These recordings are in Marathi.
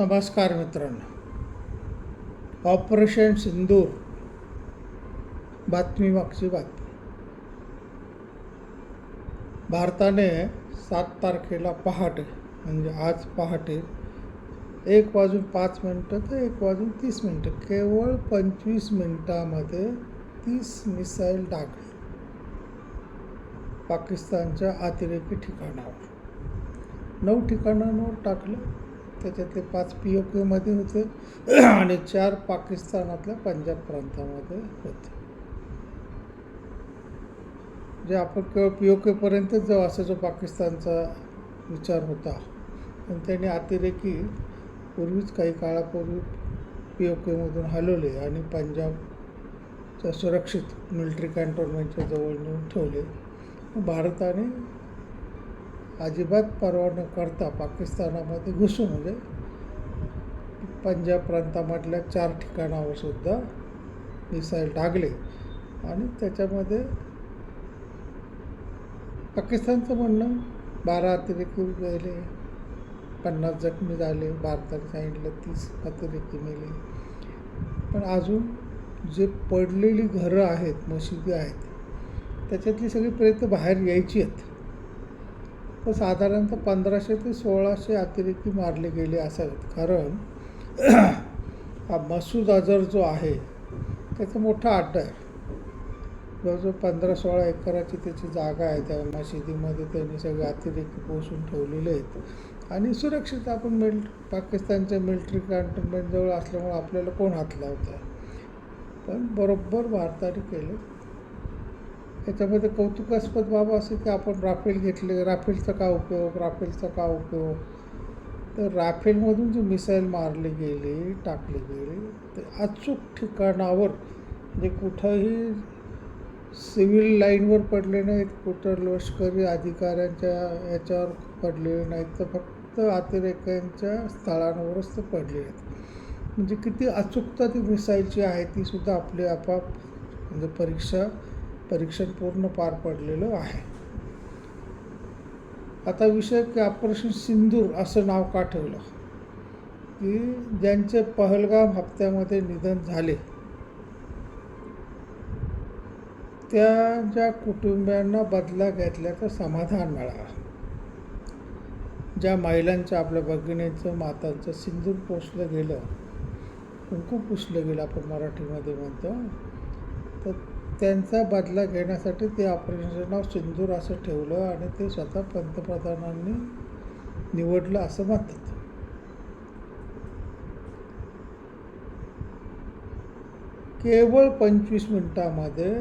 नमस्कार मित्रांनो. ऑपरेशन सिंदूर बातमी मागची बातमी. भारताने 7 तारखेला पहाटे म्हणजे आज पहाटे 1:05 ते 1:30 केवळ 25 मिनिटामध्ये 30 मिसाईल टाकली पाकिस्तानच्या अतिरेकी ठिकाणावर. 9 ठिकाणांवर टाकलं. त्याच्यातले 5 POKमध्ये होते आणि 4 पाकिस्तानातल्या पंजाब प्रांतामध्ये होते. जे आपण केवळ POKपर्यंतच जाऊ असा जो पाकिस्तानचा विचार होता, पण त्यांनी अतिरेकी पूर्वीच काही काळापूर्वी POKमधून हलवले आणि पंजाबच्या सुरक्षित मिलिटरी कॅन्टोन्मेंटच्या जवळ नेऊन ठेवले. भारताने अजिबात पर्वा न करता पाकिस्तानामध्ये घुसून म्हणजे पंजाब प्रांतामधल्या 4 ठिकाणावर सुद्धा मिसाईल टाकले आणि त्याच्यामध्ये पाकिस्तानचं म्हणणं 12 अतिरेकी गेले, 50 जखमी झाले. भारताने सांगितलं 30 अतिरेकी मेले. पण अजून जे पडलेली घरं आहेत, मशिदी आहेत, त्याच्यातली सगळी प्रेतं बाहेर यायची आहेत. तर साधारणतः 1500 ते 1600 अतिरेकी मारले गेले असावेत. कारण हा मसूद अझर जो आहे त्याचा मोठा अड्डा आहे. जवळजवळ 15-16 एकराची त्याची जागा आहे. त्या मशिदीमध्ये त्यांनी सगळे अतिरेकी पोचून ठेवलेले आहेत आणि सुरक्षित आपण पाकिस्तानच्या मिलिटरी कॅन्टोन्मेंटजवळ असल्यामुळे आपल्याला कोण हात लावतं. पण बरोबर भारताने केलं. याच्यामध्ये कौतुकास्पद बाब असे की आपण राफेल घेतले. राफेलचा का उपयोग? तर राफेलमधून जे मिसाईल मारले गेले, टाकले गेले, ते अचूक ठिकाणावर म्हणजे कुठंही सिव्हिल लाईनवर पडले नाहीत, कुठं लष्करी अधिकाऱ्यांच्या याच्यावर पडलेले नाहीत, तर फक्त अतिरेक्यांच्या स्थळांवरच ते पडले आहेत. म्हणजे किती अचूकता ती मिसाईलची आहे ती सुद्धा आपली आपाप म्हणजे परीक्षण पूर्ण पार पडलेलं आहे. आता विषय की ऑपरेशन सिंदूर असं नाव का ठेवलं, की ज्यांचे पहलगाम हप्त्यामध्ये निधन झाले त्या कुटुंबियांना बदला घेतल्याचं समाधान मिळालं. ज्या महिलांच्या आपल्या भगिनीचं मातांचं सिंदूर पोसलं गेलं, कुंकू पुसलं गेलं आपण मराठीमध्ये म्हणतो, तर त्यांचा बदला घेण्यासाठी ते ऑपरेशनचं नाव सिंदूर असं ठेवलं आणि ते स्वतः पंतप्रधानांनी निवडलं असं म्हणतात. केवळ 25 मिनिटामध्ये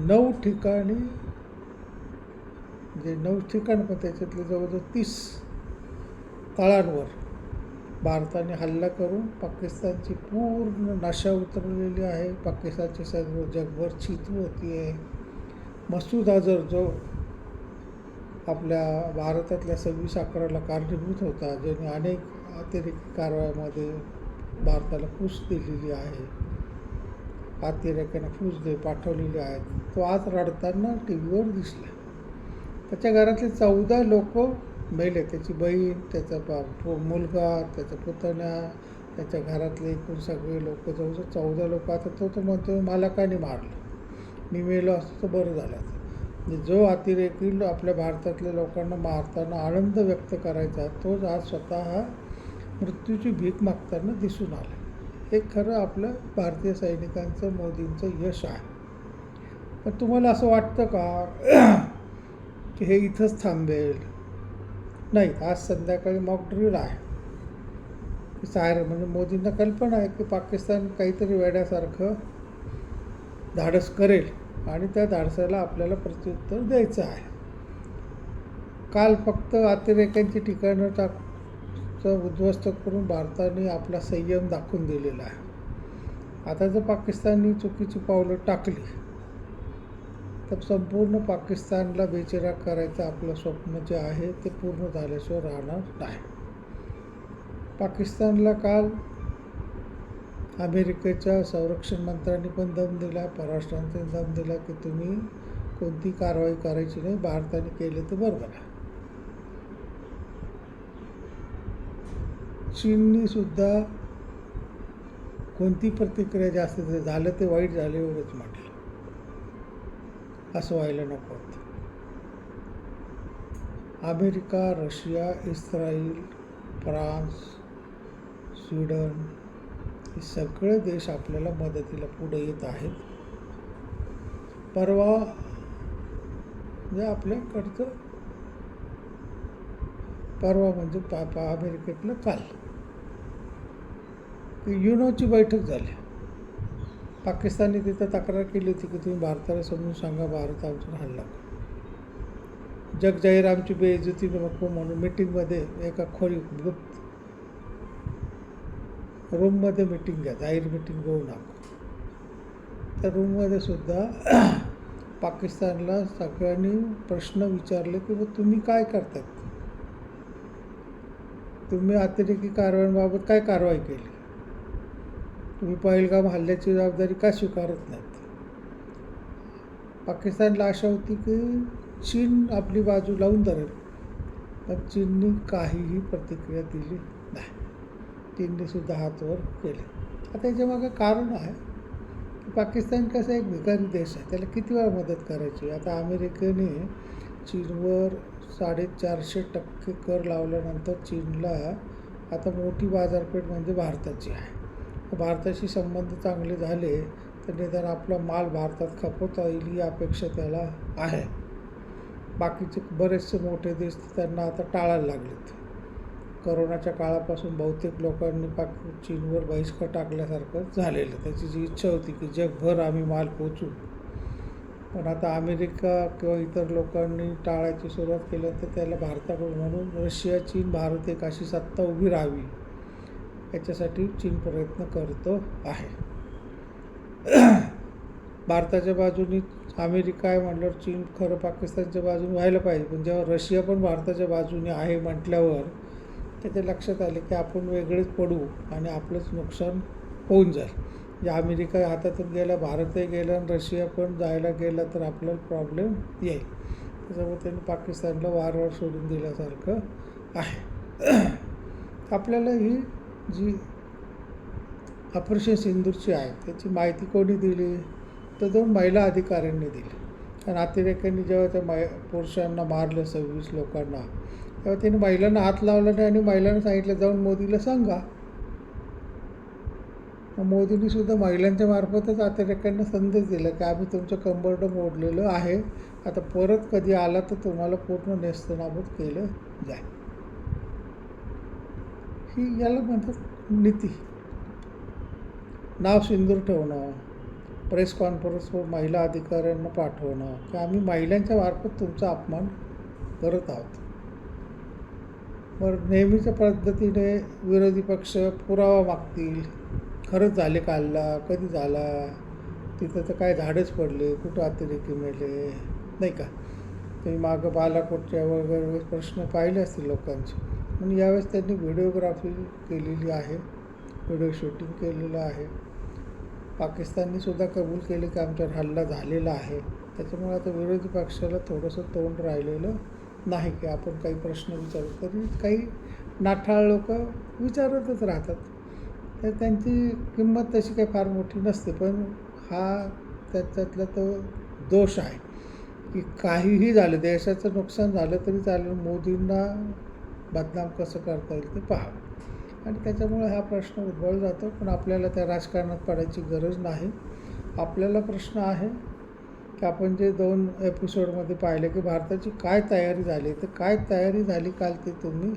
9 ठिकाणी म्हणजे 9 ठिकाण पण त्याच्यातले जवळजवळ 30 तळांवर भारताने हल्ला करून पाकिस्तानची पूर्ण नशा उतरलेली आहे. पाकिस्तानची सर्व जगभर चिंता होती आहे. मसूद अझर जो आपल्या भारतातल्या 26/11ला कारणीभूत होता, ज्याने अनेक अतिरेकी कारवायामध्ये भारताला फूस दिलेली आहे, अतिरेक्यांना फूस पाठवलेली आहेत, तो आज रडताना TV वर दिसला. त्याच्या घरातले 14 लोक मेले. त्याची बहीण, त्याचा मुलगा, त्याचा पुतण्या, त्याच्या घरातले एकूण सगळे लोक, जवळजवळ 14 लोक. आता तो म्हणतो मला का नाही मारलं, मी मेलो असतं तर बरं झालं. म्हणजे जो अतिरेकी आपल्या भारतातल्या लोकांना मारताना आनंद व्यक्त करायचा, तोच आज स्वतः मृत्यूची भीक मागताना दिसून आला. हे खरं आपलं भारतीय सैनिकांचं, मोदींचं यश आहे. पण तुम्हाला असं वाटतं का की हे इथंच थांबेल? नाही. आज संध्याकाळी मॉक ड्रिल आहे. सायरन म्हणजे मोदींना कल्पना आहे की पाकिस्तान काहीतरी वेड्यासारखं धाडस करेल आणि त्या धाडसाला आपल्याला प्रत्युत्तर द्यायचं आहे. काल फक्त अतिरेक्यांची ठिकाणं उद्ध्वस्त करून भारताने आपला संयम दाखवून दिलेला आहे. आता जर पाकिस्ताननी चुकीची पावलं टाकली तर संपूर्ण पाकिस्तानला बेचिराग करायचं आपलं स्वप्न जे आहे ते पूर्ण झाल्याशिवाय राहणार नाही. पाकिस्तानला काल अमेरिकेच्या संरक्षण मंत्र्यांनी पण दम दिला, परराष्ट्रांनी दम दिला की तुम्ही कोणती कारवाई करायची नाही, भारताने केली तर बरोबर आहे. चीननी सुद्धा कोणती प्रतिक्रिया जास्त झालं ते वाईट झालं एवढंच म्हटलं. असं व्हायला नको होतं. America, Russia, Israel, France, Sweden हे सगळे देश आपल्याला मदतीला पुढे येत आहेत. परवा म्हणजे आपल्याकडचं परवा म्हणजे अमेरिकेतलं काल युनोची बैठक झाली. पाकिस्तानने तिथं तक्रार केली होती की तुम्ही भारताला समजून सांगा भारत आमच्यावर हल्ला. जग जाहीर आमची बेइज्जती नको म्हणून मिटिंगमध्ये एका गुप्त रूममध्ये मिटिंग घ्या, जाहीर मिटिंग घेऊ नका. त्या रूममध्ये सुद्धा पाकिस्तानला सगळ्यांनी प्रश्न विचारले की तुम्ही काय करतात, तुम्ही अतिरेकी कारवायांबाबत काय कारवाई केली, तुम्ही पहलगाम हल्ल्याची जबाबदारी का स्वीकारत नाहीत. पाकिस्तानला आशा होती की चीन आपली बाजू लावून धरेल, पण चीननी काहीही प्रतिक्रिया दिली नाही. चीनने सुद्धा हात वर केले. आता याच्यामागं कारण आहे की पाकिस्तान कसं एक भिकारी देश आहे, त्याला किती वेळा मदत करायची. आता अमेरिकेने चीनवर 450% कर लावल्यानंतर चीनला आता मोठी बाजारपेठ म्हणजे भारताची आहे. भारताशी संबंध चांगले झाले तर निदान आपला माल भारतात खपवता येईल ही अपेक्षा त्याला आहे. बाकीचे बरेचसे मोठे देश त्यांना आता टाळायला लागलेत. करोनाच्या काळापासून बहुतेक लोकांनी चीनवर बहिष्कार टाकल्यासारखं झालेलं. त्याची जी इच्छा होती की जगभर आम्ही माल पोचू, पण आता अमेरिका किंवा इतर लोकांनी टाळायची सुरुवात केल्यानंतर त्याला भारताकडून म्हणून रशिया, चीन, भारत एक अशी सत्ता उभी राहावी याच्यासाठी चीन प्रयत्न करतो आहे. भारताच्या बाजूने अमेरिका आहे म्हटल्यावर चीन खरं पाकिस्तानच्या बाजूने व्हायला पाहिजे, पण जेव्हा रशिया पण भारताच्या बाजूने आहे म्हटल्यावर त्याच्या लक्षात आले की आपण वेगळेच पडू आणि आपलंच नुकसान होऊन जाईल. म्हणजे अमेरिका हातातून गेला, भारतही गेला आणि रशिया पण जायला गेला तर आपल्याला प्रॉब्लेम येईल. त्याच्यामुळे त्यांनी पाकिस्तानला वारंवार सोडून दिल्यासारखं आहे. आपल्याला ही जी ऑपरेशन सिंदूरची आहे त्याची माहिती कोणी दिली तर 2 महिला अधिकाऱ्यांनी दिली. कारण अतिरेक्यांनी जेव्हा त्या पुरुषांना मारलं 26 लोकांना, तेव्हा त्यांनी महिलांना हात लावला नाही आणि महिलांना सांगितलं जाऊन मोदीला सांगा. मग मोदींनी सुद्धा महिलांच्या मार्फतच अतिरेक्यांना संदेश दिला की आम्ही तुमचं कंबरडं मोडलेलं आहे, आता परत कधी आला तर तुम्हाला पूर्ण नेस्तनाबूत केलं जाईल. ही याला म्हणतात नीती. नाव सिंदूर ठेवणं, प्रेस कॉन्फरन्सवर महिला अधिकाऱ्यांना पाठवणं की आम्ही महिलांच्या मार्फत तुमचा अपमान करत आहोत. बरं, नेहमीच्या पद्धतीने विरोधी पक्ष पुरावा मागतील. खरंच झाले का हल्ला, कधी झाला, तिथं तर काय झाडच पडले, कुठं अतिरेकी मेले, नाही का. तुम्ही मागं बालाकोटच्या वगैरे प्रश्न पाहिले असतील लोकांचे. म्हणून यावेळेस त्यांनी व्हिडिओग्राफी केलेली आहे, व्हिडिओ शूटिंग केलेलं आहे. पाकिस्ताननी सुद्धा कबूल केले की आमच्यावर हल्ला झालेला आहे. त्याच्यामुळे आता विरोधी पक्षाला थोडंसं तोंड राहिलेलं नाही की आपण काही प्रश्न विचारू. तरी काही नाठाळ लोक विचारतच राहतात. तर त्यांची किंमत तशी काही फार मोठी नसते, पण हा त्याच्यातला तो दोष आहे की काहीही झालं, देशाचं नुकसान झालं तरी चालेल, मोदींना बदनाम कसं करता येईल ते पहा. आणि त्याच्यामुळे हा प्रश्न उद्भवला जातो. पण आपल्याला त्या राजकारणात पडायची गरज नाही. आपल्याला प्रश्न आहे की आपण जे 2 एपिसोडमध्ये पाहिले की भारताची काय तयारी झाली, तर काय तयारी झाली काल ते तुम्ही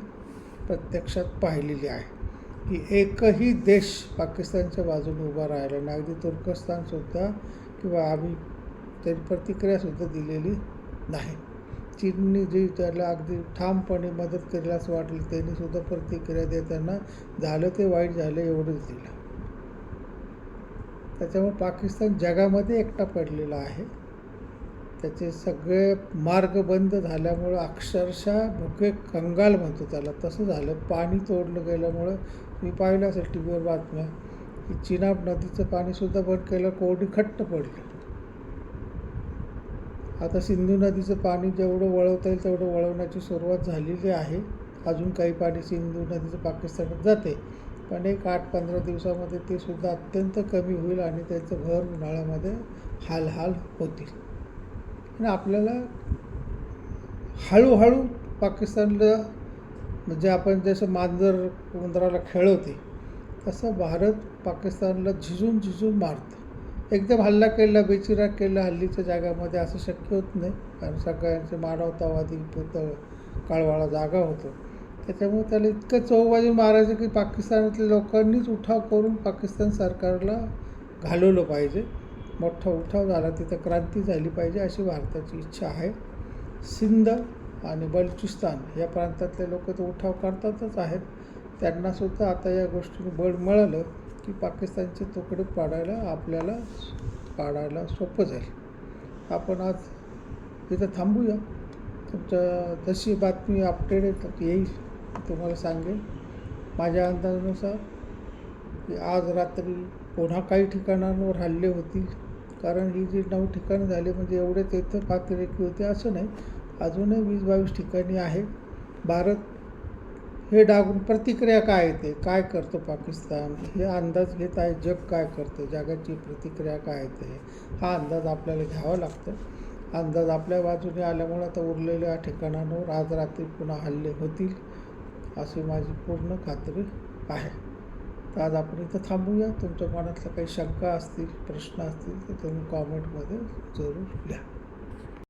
प्रत्यक्षात पाहिलेली आहे की एकही देश पाकिस्तानच्या बाजूने उभा राहिला नाही. अगदी तुर्कस्तानसुद्धा किंवा आम्ही त्याची प्रतिक्रियासुद्धा दिलेली नाही. चीननी जी त्याला अगदी ठामपणे मदत केली असं वाटलं, त्यांनीसुद्धा प्रतिक्रिया देताना झालं ते वाईट झालं एवढंच दिलं. त्याच्यामुळे पाकिस्तान जगामध्ये एकटा पडलेला आहे. त्याचे सगळे मार्ग बंद झाल्यामुळं अक्षरशः भुके कंगाल म्हणतो त्याला तसं झालं. पाणी तोडलं गेल्यामुळं मी पाहिलं असेल टी व्हीवर बातम्या की चिनाब नदीचं पाणीसुद्धा बंद केलं, कोरडी खट्ट पडली. आता सिंधू नदीचं पाणी जेवढं वळवता येईल तेवढं वळवण्याची सुरुवात झालेली आहे. अजून काही पाणी सिंधू नदीचं पाकिस्तानात जाते, पण एक 8-15 दिवसामध्ये ते सुद्धा अत्यंत कमी होईल आणि त्याचं भर उन्हाळ्यामध्ये हाल होतील. आणि आपल्याला हळूहळू पाकिस्तानला, म्हणजे आपण जसं मांजर उंदराला खेळवते तसं भारत पाकिस्तानला झिजून मारतं. एकदम हल्ला केला, बेचिराग केला हल्लीच्या जगामध्ये असं शक्य होत नाही, कारण सगळ्यांचे मानवतावादी काळवाळा जागा होतो. त्याच्यामुळे त्याला इतकं चौबाजून मारायचं की पाकिस्तानातल्या लोकांनीच उठाव करून पाकिस्तान सरकारला घालवलं पाहिजे. मोठा उठाव झाला, तिथं क्रांती झाली पाहिजे अशी भारताची इच्छा आहे. सिंध आणि बलुचिस्तान या प्रांतातले लोक तर उठाव करतातच आहेत. त्यांनासुद्धा आता या गोष्टीने बळ मिळालं की पाकिस्तानचे तुकडे आपल्याला पाडायला सोपं जाईल. आपण आज इथं थांबूया. तुमच्या जशी बातमी अपडेट येईल तुम्हाला सांगेल. माझ्या अंदाजानुसार की आज रात्री पुन्हा काही ठिकाणांवर हल्ले होतील, कारण ही जी 9 ठिकाणं झाली म्हणजे एवढे तिथं पातिरेकी होते असं नाही, अजूनही 20-22 ठिकाणी आहे. भारत हे डागून प्रतिक्रिया काय येते, काय करतो पाकिस्तान हे अंदाज घेत आहे. जग काय करतं, जगाची प्रतिक्रिया काय येते हा अंदाज आपल्याला घ्यावा लागतो. अंदाज आपल्या बाजूने आल्यामुळे आता उरलेल्या ठिकाणांवर आज रात्री पुन्हा हल्ले होतील अशी माझी पूर्ण खात्री आहे. तर आज आपण इथं थांबूया. तुमच्या मनातल्या काही शंका असतील, प्रश्न असतील तर तुम्ही कॉमेंटमध्ये जरूर लिहा.